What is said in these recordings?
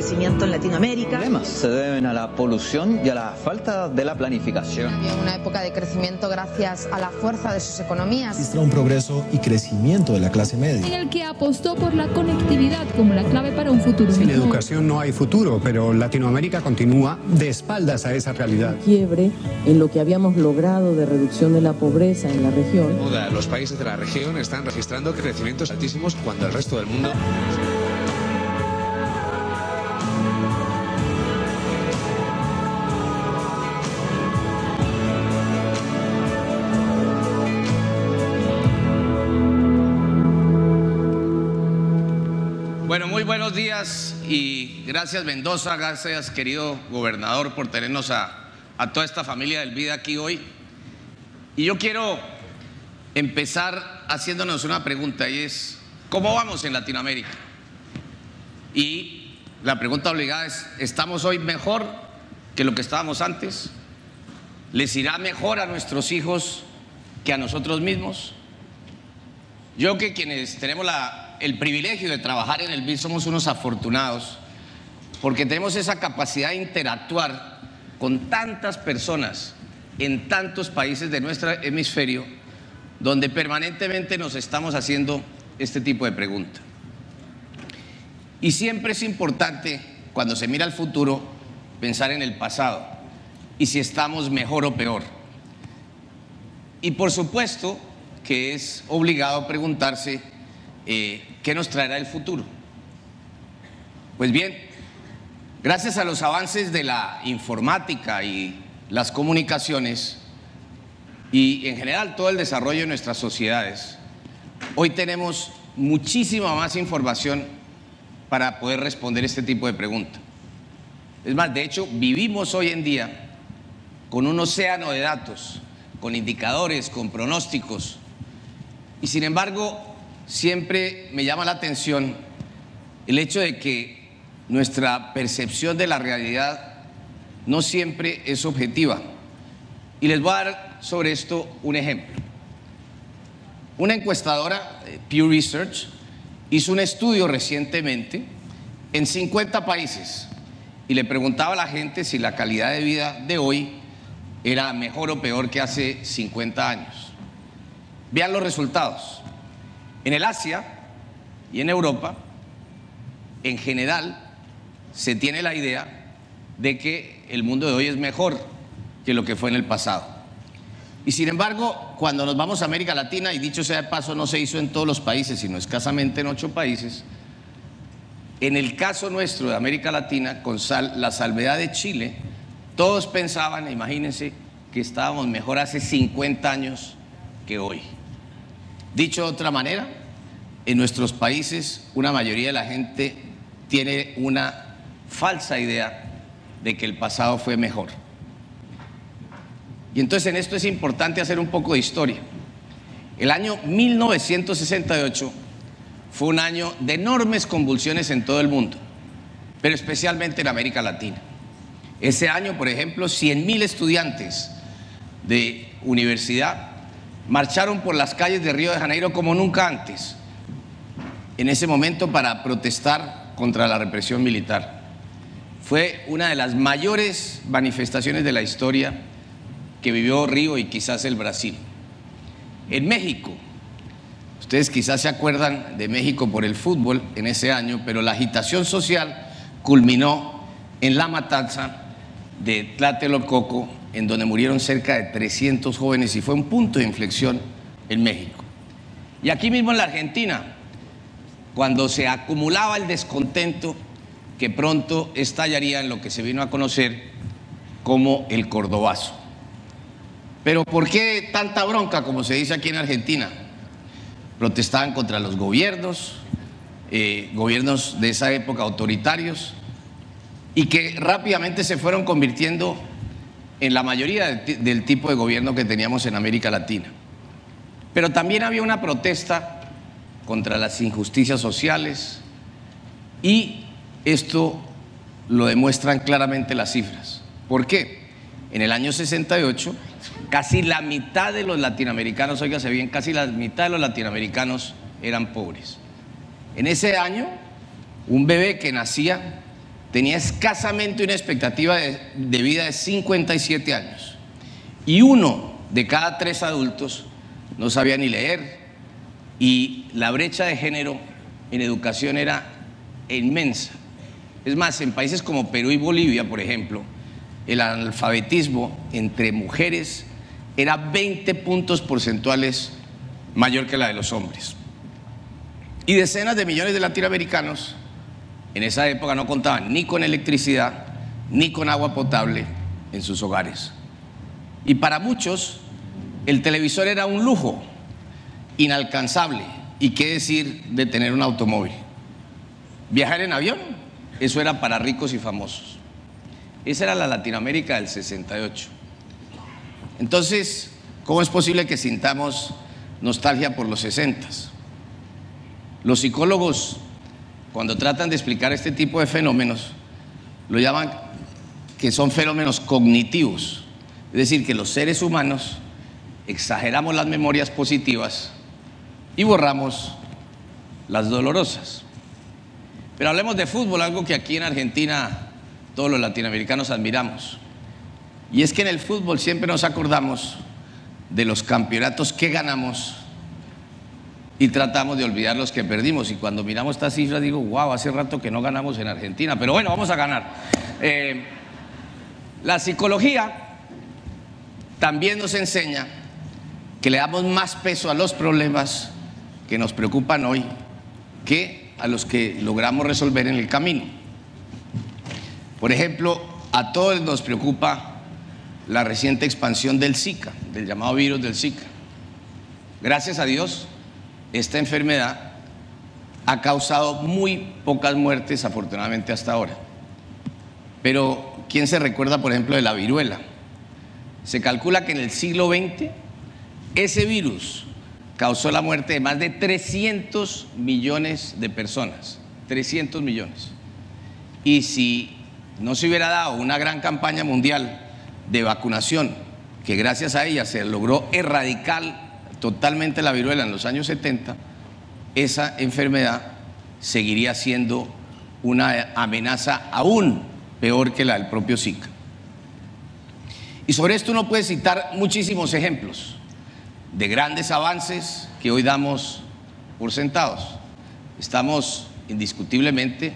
crecimiento en Latinoamérica. Los problemas se deben a la polución y a la falta de la planificación. Había una época de crecimiento gracias a la fuerza de sus economías. Registra un progreso y crecimiento de la clase media. En el que apostó por la conectividad como la clave para un futuro Sin mejor. educación no hay futuro, pero Latinoamérica continúa de espaldas a esa realidad. Quiebre en lo que habíamos logrado de reducción de la pobreza en la región. Los países de la región están registrando crecimientos altísimos cuando el resto del mundo... Bueno, muy buenos días y gracias Mendoza, gracias querido gobernador por tenernos a toda esta familia del Vida aquí hoy. Y yo quiero empezar haciéndonos una pregunta y es, ¿cómo vamos en Latinoamérica? Y la pregunta obligada es, ¿estamos hoy mejor que lo que estábamos antes? ¿Les irá mejor a nuestros hijos que a nosotros mismos? Yo que quienes tenemos el privilegio de trabajar en el BID somos unos afortunados porque tenemos esa capacidad de interactuar con tantas personas en tantos países de nuestro hemisferio donde permanentemente nos estamos haciendo este tipo de preguntas. Y siempre es importante, cuando se mira al futuro, pensar en el pasado y si estamos mejor o peor. Y por supuesto que es obligado preguntarse ¿qué nos traerá el futuro? Pues bien, gracias a los avances de la informática y las comunicaciones y en general todo el desarrollo de nuestras sociedades, hoy tenemos muchísima más información para poder responder este tipo de preguntas. Es más, de hecho, vivimos hoy en día con un océano de datos, con indicadores, con pronósticos, y sin embargo, siempre me llama la atención el hecho de que nuestra percepción de la realidad no siempre es objetiva. Y les voy a dar sobre esto un ejemplo. Una encuestadora, Pew Research, hizo un estudio recientemente en 50 países y le preguntaba a la gente si la calidad de vida de hoy era mejor o peor que hace 50 años. Vean los resultados. En el Asia y en Europa, en general, se tiene la idea de que el mundo de hoy es mejor que lo que fue en el pasado. Y sin embargo, cuando nos vamos a América Latina, y dicho sea de paso, no se hizo en todos los países, sino escasamente en 8 países, en el caso nuestro de América Latina, con la salvedad de Chile, todos pensaban, imagínense, que estábamos mejor hace 50 años que hoy. Dicho de otra manera, en nuestros países una mayoría de la gente tiene una falsa idea de que el pasado fue mejor. Y entonces en esto es importante hacer un poco de historia. El año 1968 fue un año de enormes convulsiones en todo el mundo, pero especialmente en América Latina. Ese año, por ejemplo, 100.000 estudiantes de universidad marcharon por las calles de Río de Janeiro como nunca antes, en ese momento para protestar contra la represión militar. Fue una de las mayores manifestaciones de la historia que vivió Río y quizás el Brasil. En México, ustedes quizás se acuerdan de México por el fútbol en ese año, pero la agitación social culminó en la matanza de Tlatelolco, en donde murieron cerca de 300 jóvenes y fue un punto de inflexión en México. Y aquí mismo en la Argentina, cuando se acumulaba el descontento que pronto estallaría en lo que se vino a conocer como el Cordobazo. Pero ¿por qué tanta bronca, como se dice aquí en Argentina? Protestaban contra los gobiernos de esa época autoritarios, y que rápidamente se fueron convirtiendo en la mayoría del tipo de gobierno que teníamos en América Latina. Pero también había una protesta contra las injusticias sociales, y esto lo demuestran claramente las cifras. ¿Por qué? En el año 68, casi la mitad de los latinoamericanos, óigase bien, casi la mitad de los latinoamericanos eran pobres. En ese año, un bebé que nacía tenía escasamente una expectativa de vida de 57 años. Y 1 de cada 3 adultos no sabía ni leer. Y la brecha de género en educación era inmensa. Es más, en países como Perú y Bolivia, por ejemplo, el analfabetismo entre mujeres era 20 puntos porcentuales mayor que la de los hombres. Y decenas de millones de latinoamericanos en esa época no contaban ni con electricidad ni con agua potable en sus hogares. Y para muchos el televisor era un lujo inalcanzable. ¿Y qué decir de tener un automóvil? Viajar en avión, eso era para ricos y famosos. Esa era la Latinoamérica del 68. Entonces, ¿cómo es posible que sintamos nostalgia por los 60s? Los psicólogos, cuando tratan de explicar este tipo de fenómenos, lo llaman que son fenómenos cognitivos. Es decir, que los seres humanos exageramos las memorias positivas y borramos las dolorosas. Pero hablemos de fútbol, algo que aquí en Argentina todos los latinoamericanos admiramos. Y es que en el fútbol siempre nos acordamos de los campeonatos que ganamos y tratamos de olvidar los que perdimos. Y cuando miramos estas cifras digo, wow, hace rato que no ganamos en Argentina, pero bueno, vamos a ganar. La psicología también nos enseña que le damos más peso a los problemas que nos preocupan hoy que a los que logramos resolver en el camino. Por ejemplo, a todos nos preocupa la reciente expansión del Zika, del llamado virus del Zika. Gracias a Dios, esta enfermedad ha causado muy pocas muertes, afortunadamente, hasta ahora. Pero, ¿quién se recuerda, por ejemplo, de la viruela? Se calcula que en el siglo XX ese virus causó la muerte de más de 300 millones de personas. 300 millones. Y si no se hubiera dado una gran campaña mundial de vacunación, que gracias a ella se logró erradicar totalmente la viruela en los años 70, esa enfermedad seguiría siendo una amenaza aún peor que la del propio Zika. Y sobre esto uno puede citar muchísimos ejemplos de grandes avances que hoy damos por sentados. Estamos indiscutiblemente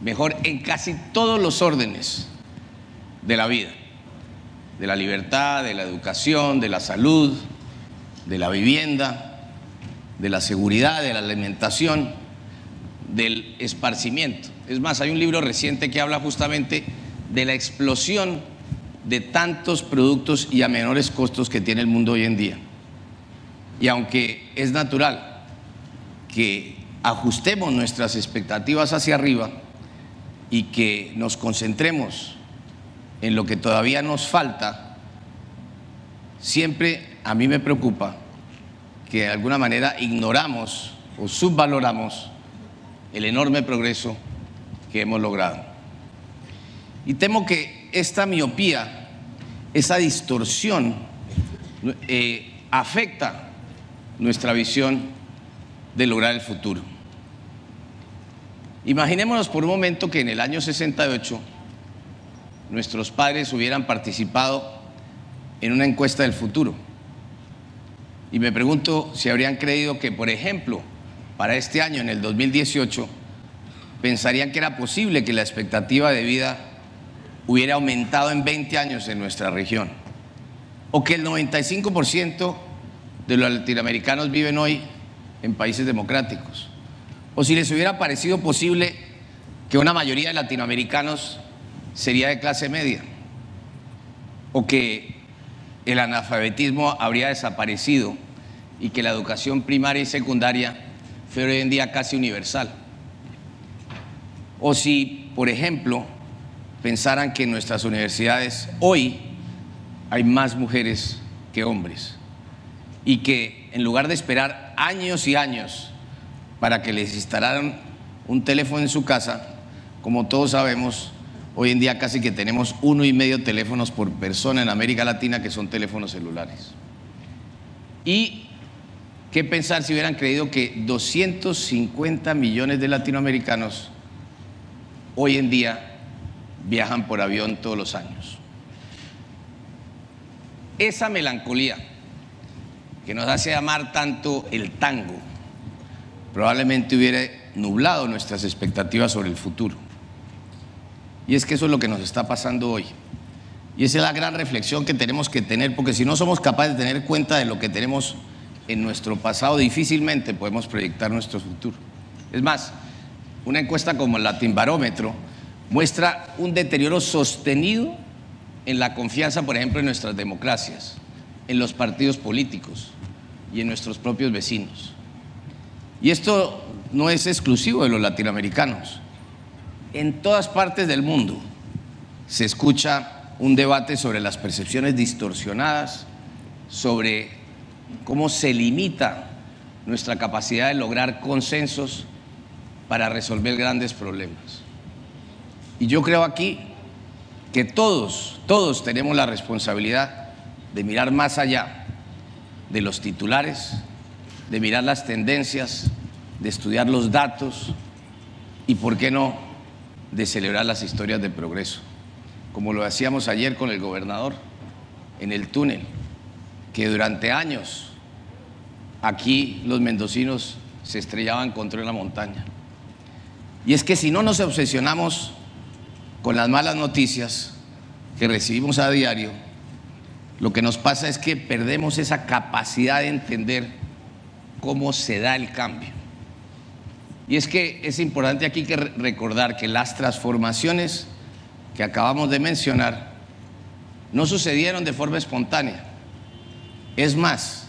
mejor en casi todos los órdenes de la vida, de la libertad, de la educación, de la salud, de la vivienda, de la seguridad, de la alimentación, del esparcimiento. Es más, hay un libro reciente que habla justamente de la explosión de tantos productos y a menores costos que tiene el mundo hoy en día. Y aunque es natural que ajustemos nuestras expectativas hacia arriba y que nos concentremos en lo que todavía nos falta, siempre a mí me preocupa que de alguna manera ignoramos o subvaloramos el enorme progreso que hemos logrado. Y temo que esta miopía, esa distorsión, afecta nuestra visión de lograr el futuro. Imaginémonos por un momento que en el año 68 nuestros padres hubieran participado en una encuesta del futuro. Y me pregunto si habrían creído que, por ejemplo, para este año, en el 2018, pensarían que era posible que la expectativa de vida hubiera aumentado en 20 años en nuestra región, o que el 95% de los latinoamericanos viven hoy en países democráticos, o si les hubiera parecido posible que una mayoría de latinoamericanos sería de clase media, o que el analfabetismo habría desaparecido y que la educación primaria y secundaria fuera hoy en día casi universal. O si, por ejemplo, pensaran que en nuestras universidades hoy hay más mujeres que hombres y que en lugar de esperar años y años para que les instalaran un teléfono en su casa, como todos sabemos, hoy en día casi que tenemos 1,5 teléfonos por persona en América Latina que son teléfonos celulares. Y qué pensar si hubieran creído que 250 millones de latinoamericanos hoy en día viajan por avión todos los años. Esa melancolía que nos hace amar tanto el tango probablemente hubiera nublado nuestras expectativas sobre el futuro. Y es que eso es lo que nos está pasando hoy. Y esa es la gran reflexión que tenemos que tener, porque si no somos capaces de tener cuenta de lo que tenemos en nuestro pasado, difícilmente podemos proyectar nuestro futuro. Es más, una encuesta como el Latinbarómetro muestra un deterioro sostenido en la confianza, por ejemplo, en nuestras democracias, en los partidos políticos y en nuestros propios vecinos. Y esto no es exclusivo de los latinoamericanos. En todas partes del mundo se escucha un debate sobre las percepciones distorsionadas, sobre cómo se limita nuestra capacidad de lograr consensos para resolver grandes problemas. Y yo creo aquí que todos tenemos la responsabilidad de mirar más allá de los titulares, de mirar las tendencias, de estudiar los datos y, ¿por qué no?, de celebrar las historias de progreso, como lo hacíamos ayer con el gobernador en el túnel, que durante años aquí los mendocinos se estrellaban contra una montaña. Y es que si no nos obsesionamos con las malas noticias que recibimos a diario, lo que nos pasa es que perdemos esa capacidad de entender cómo se da el cambio. Y es que es importante aquí que recordar que las transformaciones que acabamos de mencionar no sucedieron de forma espontánea. Es más,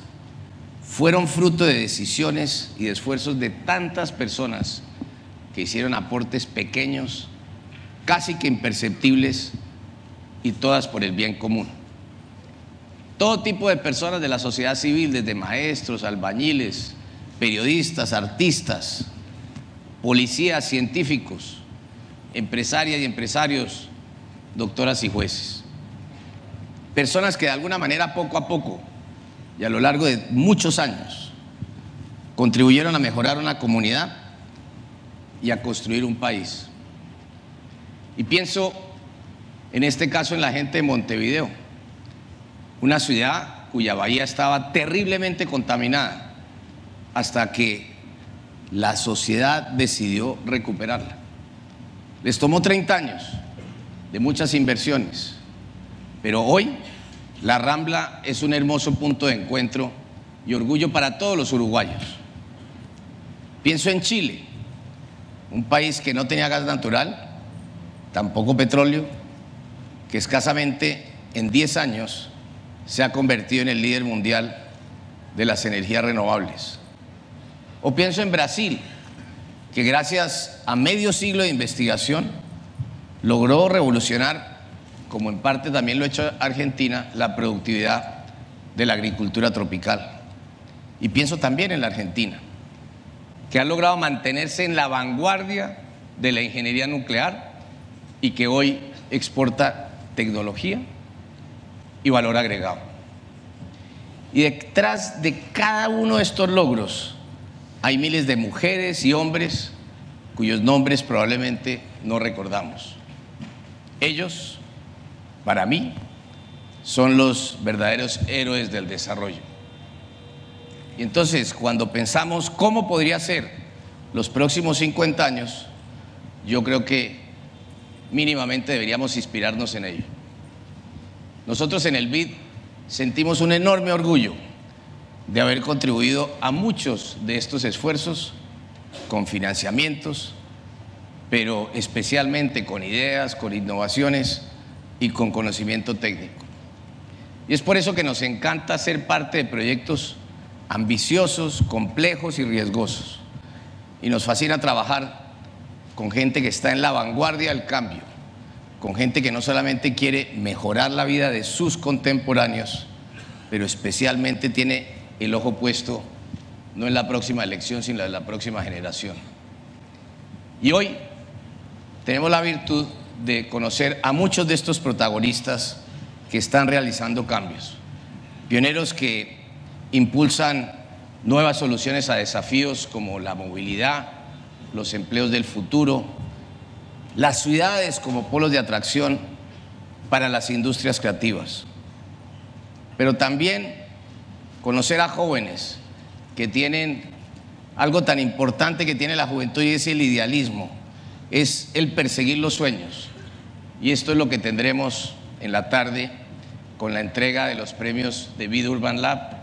fueron fruto de decisiones y de esfuerzos de tantas personas que hicieron aportes pequeños, casi que imperceptibles, y todas por el bien común. Todo tipo de personas de la sociedad civil, desde maestros, albañiles, periodistas, artistas, policías, científicos, empresarias y empresarios, doctoras y jueces. Personas que de alguna manera, poco a poco y a lo largo de muchos años, contribuyeron a mejorar una comunidad y a construir un país. Y pienso en este caso en la gente de Montevideo, una ciudad cuya bahía estaba terriblemente contaminada hasta que la sociedad decidió recuperarla. Les tomó 30 años de muchas inversiones, pero hoy la Rambla es un hermoso punto de encuentro y orgullo para todos los uruguayos. Pienso en Chile, un país que no tenía gas natural, tampoco petróleo, que escasamente en 10 años se ha convertido en el líder mundial de las energías renovables. O pienso en Brasil, que gracias a medio siglo de investigación logró revolucionar, como en parte también lo ha hecho Argentina, la productividad de la agricultura tropical. Y pienso también en la Argentina, que ha logrado mantenerse en la vanguardia de la ingeniería nuclear y que hoy exporta tecnología y valor agregado. Y detrás de cada uno de estos logros hay miles de mujeres y hombres cuyos nombres probablemente no recordamos. Ellos, para mí, son los verdaderos héroes del desarrollo. Y entonces, cuando pensamos cómo podría ser los próximos 50 años, yo creo que mínimamente deberíamos inspirarnos en ello. Nosotros en el BID sentimos un enorme orgullo de haber contribuido a muchos de estos esfuerzos con financiamientos, pero especialmente con ideas, con innovaciones y con conocimiento técnico. Y es por eso que nos encanta ser parte de proyectos ambiciosos, complejos y riesgosos. Y nos fascina trabajar con gente que está en la vanguardia del cambio, con gente que no solamente quiere mejorar la vida de sus contemporáneos, pero especialmente tiene el ojo puesto no en la próxima elección, sino en la próxima generación. Y hoy tenemos la virtud de conocer a muchos de estos protagonistas que están realizando cambios, pioneros que impulsan nuevas soluciones a desafíos como la movilidad, los empleos del futuro, las ciudades como polos de atracción para las industrias creativas, pero también conocer a jóvenes que tienen algo tan importante que tiene la juventud, y es el idealismo, es el perseguir los sueños. Y esto es lo que tendremos en la tarde con la entrega de los premios de Vida Urban Lab,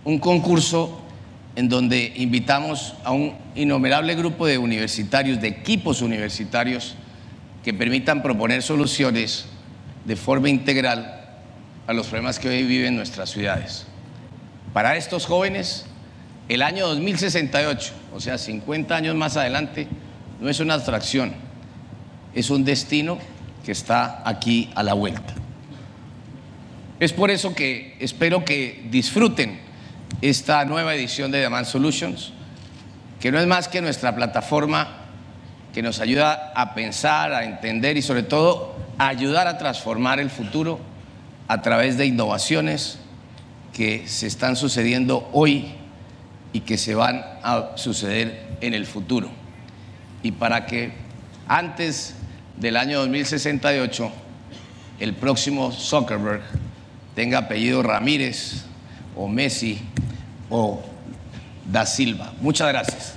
un concurso en donde invitamos a un innumerable grupo de universitarios, de equipos universitarios, que permitan proponer soluciones de forma integral a los problemas que hoy viven nuestras ciudades. Para estos jóvenes, el año 2068, o sea, 50 años más adelante, no es una abstracción, es un destino que está aquí a la vuelta. Es por eso que espero que disfruten esta nueva edición de Demand Solutions, que no es más que nuestra plataforma que nos ayuda a pensar, a entender y sobre todo a ayudar a transformar el futuro a través de innovaciones que se están sucediendo hoy y que se van a suceder en el futuro. Y para que antes del año 2068 el próximo Zuckerberg tenga apellido Ramírez o Messi o Da Silva. Muchas gracias.